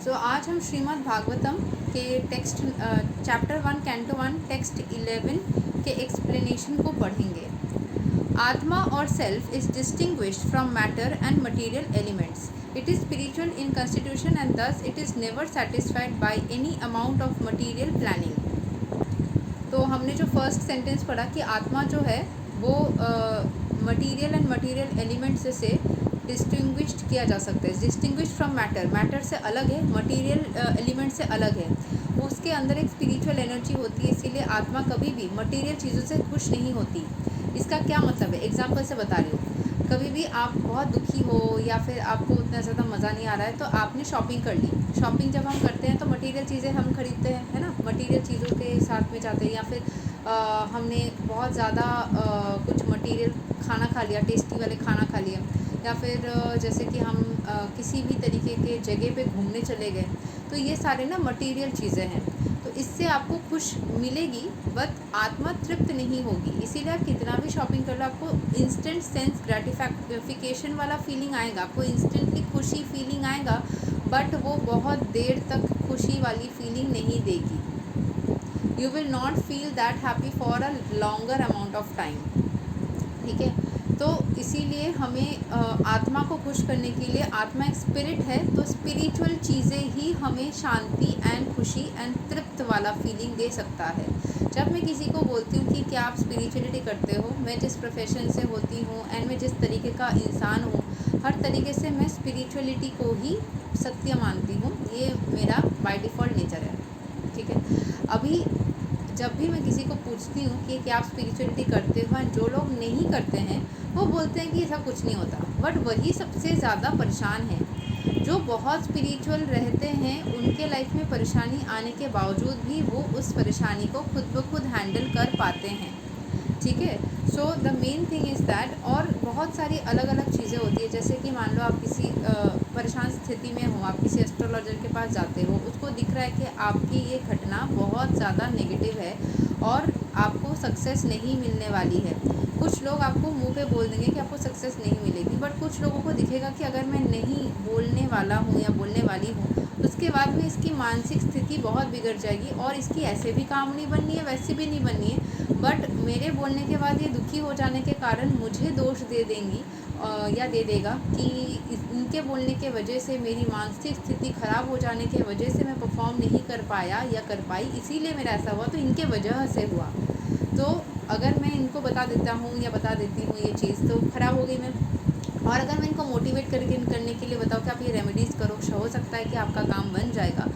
सो आज हम श्रीमद् भागवतम के टेक्स्ट चैप्टर 1 कैंटो 1 टेक्स्ट 11 के एक्सप्लेनेशन को पढ़ेंगे। आत्मा और self is distinguished from matter and material elements. It is spiritual in constitution and thus it is never satisfied by any amount of material planning. तो हमने जो फर्स्ट सेंटेंस पढ़ा कि आत्मा जो है वो मटेरियल एंड मटेरियल एलिमेंट्स से डिस्टिंग्विश्ड किया जा सकता है। डिस्टिंग्विश्ड फ्रॉम मैटर, मैटर से अलग है, मटेरियल एलिमेंट से अलग है। उसके अंदर एक स्पिरिचुअल एनर्जी होती है, इसीलिए आत्मा कभी भी मटेरियल चीज़ों से खुश नहीं होती। इसका क्या मतलब है, एग्जाम्पल से बता रही हूँ। कभी भी आप बहुत दुखी हो या फिर आपको उतना ज़्यादा मज़ा नहीं आ रहा है तो आपने शॉपिंग कर ली। शॉपिंग जब हम करते हैं तो मटेरियल चीज़ें हम खरीदते हैं, है ना, मटेरियल चीज़ों के साथ में जाते हैं। या फिर हमने बहुत ज़्यादा कुछ मटेरियल खाना खा लिया, टेस्टी वाले खाना खा लिया, या फिर जैसे कि हम किसी भी तरीके के जगह पे घूमने चले गए, तो ये सारे ना मटेरियल चीज़ें हैं। तो इससे आपको खुश मिलेगी बट आत्मा तृप्त नहीं होगी। इसीलिए आप कितना भी शॉपिंग कर लो, आपको इंस्टेंट सेंस ग्रेटिफिकेशन वाला फीलिंग आएगा, आपको इंस्टेंटली खुशी फीलिंग आएगा, बट वो बहुत देर तक खुशी वाली फीलिंग नहीं देगी। You will not feel that happy for a longer amount of time. ठीक है, तो इसीलिए हमें आत्मा को खुश करने के लिए, आत्मा एक स्पिरिट है, तो स्पिरिचुअल चीज़ें ही हमें शांति एंड खुशी एंड तृप्त वाला फीलिंग दे सकता है। जब मैं किसी को बोलती हूँ कि क्या आप स्पिरिचुअलिटी करते हो, मैं जिस प्रोफेशन से होती हूँ एंड मैं जिस तरीके का इंसान हूँ, हर तरीके से मैं स्पिरिचुअलिटी को ही सत्य मानती हूँ। ये मेरा बाय डिफ़ॉल्ट नेचर है। ठीक है, अभी जब भी मैं किसी को पूछती हूँ कि क्या आप स्पिरिचुअलिटी करते हो, जो लोग नहीं करते हैं वो बोलते हैं कि ऐसा कुछ नहीं होता, बट वही सबसे ज़्यादा परेशान है। जो बहुत स्पिरिचुअल रहते हैं उनके लाइफ में परेशानी आने के बावजूद भी वो उस परेशानी को खुद ब खुद हैंडल कर पाते हैं। ठीक है, so the main thing is that. और बहुत सारी अलग अलग चीज़ें होती है, जैसे कि मान लो आप किसी परेशान स्थिति में हो, आप किसी एस्ट्रोलॉजर के पास जाते हो, उसको दिख रहा है कि आपकी ये घटना बहुत ज़्यादा नेगेटिव है और आपको सक्सेस नहीं मिलने वाली है। कुछ लोग आपको मुंह पे बोल देंगे कि आपको सक्सेस नहीं मिलेगी, बट कुछ लोगों को दिखेगा कि अगर मैं नहीं बोलने वाला हूँ या बोलने वाली हूँ, उसके बाद में इसकी मानसिक स्थिति बहुत बिगड़ जाएगी और इसकी ऐसे भी काम नहीं बननी है, वैसे भी नहीं बननी है, बट मेरे बोलने के बाद ये दुखी हो जाने के कारण मुझे दोष दे देंगी या दे देगा कि इनके बोलने के वजह से मेरी मानसिक स्थिति ख़राब हो जाने के वजह से मैं परफॉर्म नहीं कर पाया या कर पाई, इसीलिए मेरा ऐसा हुआ, तो इनके वजह से हुआ। तो अगर मैं इनको बता देता हूँ या बता देती हूँ ये चीज़, तो ख़राब हो गई मैं। और अगर मैं इनको मोटिवेट करने के लिए बताऊँ कि आप ये रेमेडीज़ करो, हो सकता है कि आपका काम बन जाएगा,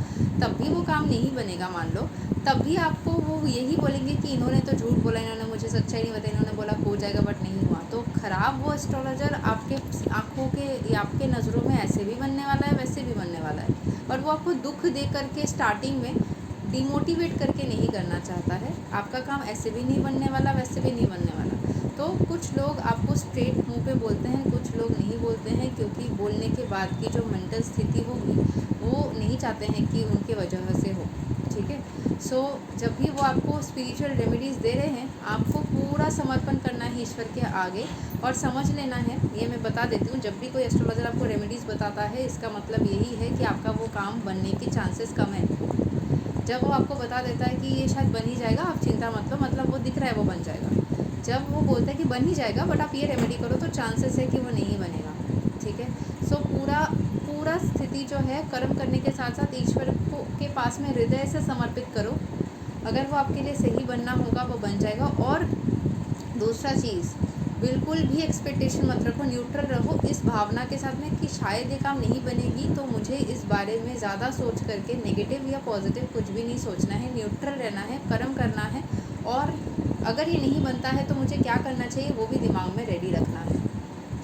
तब भी वो काम नहीं बनेगा मान लो, तब भी आपको वो यही बोलेंगे कि इन्होंने तो झूठ बोला, इन्होंने मुझे सच्चाई नहीं बताई, इन्होंने बोला हो जाएगा बट नहीं हुआ। तो ख़राब वो एस्ट्रोलॉजर आपके आँखों के या आपके नज़रों में ऐसे भी बनने वाला है, वैसे भी बनने वाला है, और वो आपको दुख दे करके स्टार्टिंग में डिमोटिवेट करके नहीं करना चाहता है। आपका काम ऐसे भी नहीं बनने वाला, वैसे भी नहीं बनने वाला। तो कुछ लोग आपको स्ट्रेट मुंह पे बोलते हैं, कुछ लोग नहीं बोलते हैं, क्योंकि बोलने के बाद की जो मेंटल स्थिति होगी वो नहीं चाहते हैं कि उनके वजह से हो। ठीक है, सो जब भी वो आपको स्पिरिचुअल रेमेडीज़ दे रहे हैं, आपको पूरा समर्पण करना है ईश्वर के आगे और समझ लेना है। ये मैं बता देती हूँ, जब भी कोई एस्ट्रोलॉजर आपको रेमेडीज़ बताता है, इसका मतलब यही है कि आपका वो काम बनने के चांसेस कम है। जब वो आपको बता देता है कि ये शायद बन ही जाएगा, आप चिंता मत लो, मतलब वो दिख रहा है वो बन जाएगा। जब वो बोलता है कि बन ही जाएगा बट आप ये रेमेडी करो, तो चांसेस है कि वो नहीं बनेगा। ठीक है, सो पूरा स्थिति जो है कर्म करने के साथ साथ ईश्वर को के पास में हृदय से समर्पित करो। अगर वो आपके लिए सही बनना होगा वो बन जाएगा। और दूसरा चीज़, बिल्कुल भी एक्सपेक्टेशन मत रखो, न्यूट्रल रहो इस भावना के साथ में कि शायद ये काम नहीं बनेगी, तो मुझे इस बारे में ज़्यादा सोच करके नेगेटिव या पॉजिटिव कुछ भी नहीं सोचना है, न्यूट्रल रहना है, कर्म करना है, और अगर ये नहीं बनता है तो मुझे क्या करना चाहिए वो भी दिमाग में रेडी रखना है।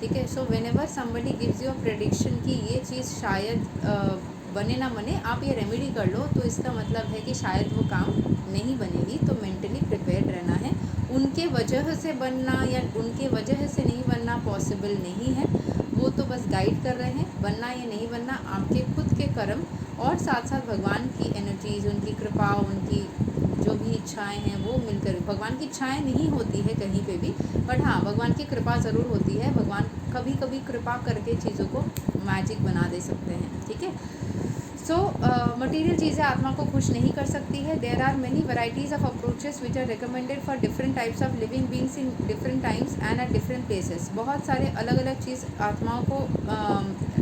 ठीक है, so whenever somebody gives you a prediction कि ये चीज़ शायद बने ना बने, आप ये रेमेडी कर लो, तो इसका मतलब है कि शायद वो काम नहीं बनेगी, तो मेंटली प्रिपेयर्ड रहना है। उनके वजह से बनना या उनके वजह से नहीं बनना पॉसिबल नहीं है, वो तो बस गाइड कर रहे हैं। बनना या नहीं बनना आपके खुद के कर्म और साथ साथ भगवान की एनर्जीज़, उनकी कृपा, उनकी जो भी इच्छाएं हैं वो मिलकर, भगवान की इच्छाएं नहीं होती है कहीं पे भी, बट हाँ भगवान की कृपा ज़रूर होती है। भगवान कभी कभी कृपा करके चीज़ों को मैजिक बना दे सकते हैं। ठीक है, सो मटेरियल चीज़ें आत्मा को खुश नहीं कर सकती है. There are many varieties of approaches which are recommended for different types of living beings in different times and at different places. बहुत सारे अलग अलग चीज़ आत्माओं को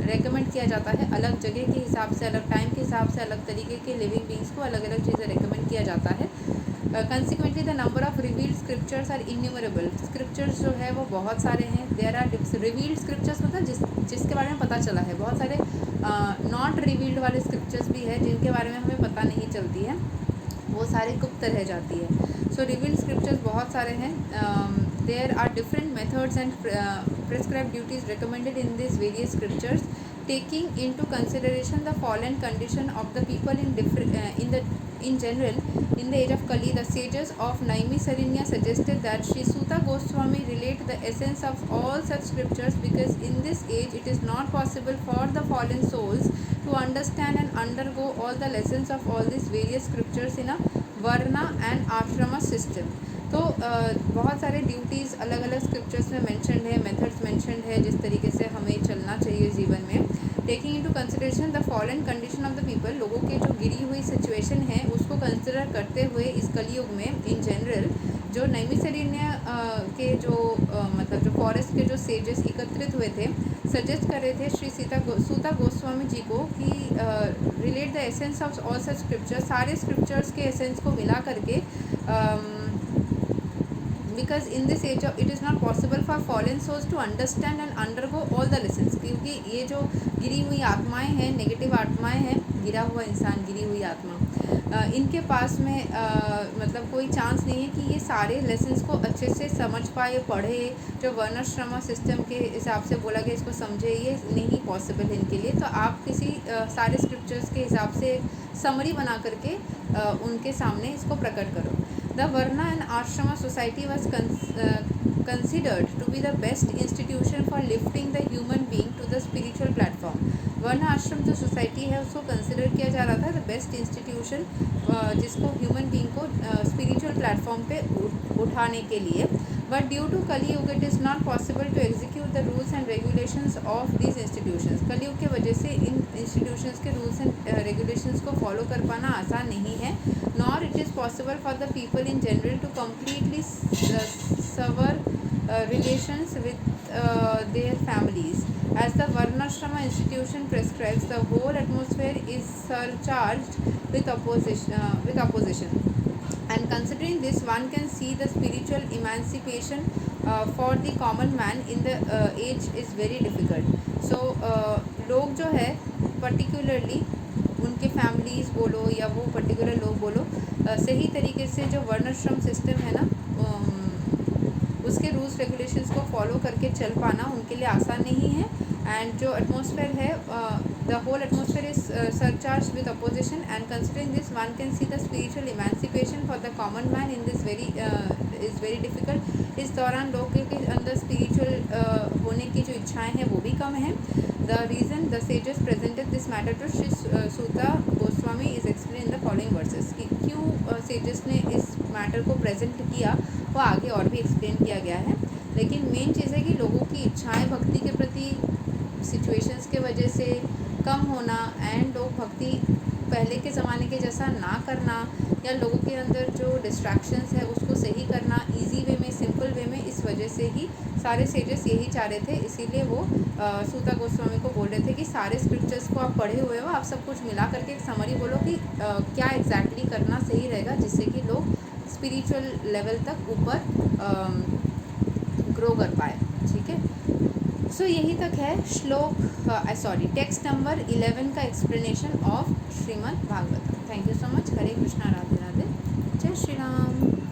रेकमेंड किया जाता है, अलग जगह के हिसाब से, अलग टाइम के हिसाब से, अलग तरीके के लिविंग बींग्स को अलग अलग चीज़ें रेकमेंड किया जाता है. Consequently the number of revealed scriptures are innumerable. Scriptures जो है वो बहुत सारे हैं. देयर आर रिवील्ड स्क्रिप्चर्स मतलब जिसके बारे में पता चला है. बहुत सारे नॉट रिवील्ड वाले स्क्रिप्चर्स भी है जिनके बारे में हमें पता नहीं चलती है, वो सारे गुप्त रह जाती है. सो रिवील्ड स्क्रिप्चर्स बहुत सारे हैं. There are different methods and prescribed duties recommended in this various scriptures taking into consideration the fallen condition of the people in general. In the age of Kali, the sages of Naimisaranya suggested that Sri Suta Goswami relate the essence of all such scriptures, because in this age it is not possible for the fallen souls to understand and undergo all the lessons of all these various scriptures in a varna and ashrama system. तो बहुत सारे duties अलग अलग scriptures में mentioned है, methods mentioned है जिस तरीके से हमें चलना चाहिए जीवन में. Taking into consideration the fallen condition of the people, लोगों के जो गिरी हुई सिचुएशन है उसको कंसिडर करते हुए इस कलयुग में इन जनरल जो नैमिषारण्य के जो मतलब जो फॉरेस्ट के जो सेजेस एकत्रित हुए थे, सजेस्ट कर रहे थे श्री सूता गोस्वामी जी को कि relate the essence of all such scriptures, सारे स्क्रिप्चर्स के एसेंस को मिला करके, because in this age it is not possible for fallen souls to understand and undergo all the lessons. क्योंकि ये जो गिरी हुई आत्माएं हैं, नेगेटिव आत्माएं हैं, गिरा हुआ इंसान, गिरी हुई आत्मा, इनके पास में मतलब कोई चांस नहीं है कि ये सारे लेसन्स को अच्छे से समझ पाए, पढ़े. जो वर्णाश्रम सिस्टम के हिसाब से बोला गया इसको समझे, ये नहीं पॉसिबल है इनके लिए. तो आप किसी सारे स्क्रिप्चर्स के हिसाब से समरी बना करके उनके सामने इसको प्रकट करो. The Varna and Ashrama society was considered to be the best institution for lifting the human being to the spiritual platform. वर्ण आश्रम जो सोसाइटी है उसको कंसिडर किया जा रहा था द बेस्ट इंस्टीट्यूशन जिसको ह्यूमन बीइंग को स्पिरिचुअल प्लेटफॉर्म पे उठाने के लिए. But due to Kalyug it is not possible to execute the rules and regulations of these institutions. Kalyug की वजह से इन इंस्टीट्यूशंस के रूल्स एंड रेगुलेशंस को फॉलो कर पाना आसान नहीं है. Nor it is possible for the people in general to completely sever relations with their families. As the Varnashrama institution prescribes, the whole atmosphere is surcharged with opposition. And considering this, one can see the spiritual emancipation for the common man in the age is very difficult. So लोग जो है particularly उनके families बोलो या वो particular लोग बोलो, सही तरीके से जो वर्णाश्रम सिस्टम है ना, उसके रूल्स रेगुलेशंस को फॉलो करके चल पाना उनके लिए आसान नहीं है. एंड जो एटमॉस्फेयर है, the whole atmosphere is surcharge with opposition. And considering this, one can see the spiritual emancipation for the common man in this is very difficult. इस दौरान लोगों के अंदर स्पिरिचुअल होने की जो इच्छाएँ हैं वो भी कम है. The reason the sages presented this matter to Sri Suta Goswami is explained in the following verses. कि क्यों sages ने इस मैटर को प्रेजेंट किया वो आगे और भी एक्सप्लेन किया गया है. लेकिन मेन चीज़ है कि लोगों की इच्छाएं भक्ति के प्रति सिचुएशंस के वजह से कम होना, एंड लोग भक्ति पहले के ज़माने के जैसा ना करना, या लोगों के अंदर जो डिस्ट्रैक्शंस है उसको सही करना इजी वे में, सिंपल वे में, इस वजह से ही सारे सेजेस यही चाह रहे थे. इसीलिए वो सूता गोस्वामी को बोल रहे थे कि सारे स्क्रिप्चर्स को आप पढ़े हुए हो, आप सब कुछ मिला करके एक समरी बोलो कि क्या एग्जैक्टली करना सही रहेगा जिससे कि लोग स्पिरिचुअल लेवल तक ऊपर ग्रो कर पाए. ठीक है, सो यही तक है टेक्स्ट नंबर 11 का explanation of Shrimad Bhagavatam. Thank you so much. Hare Krishna, Radhe Radhe, जय श्री राम.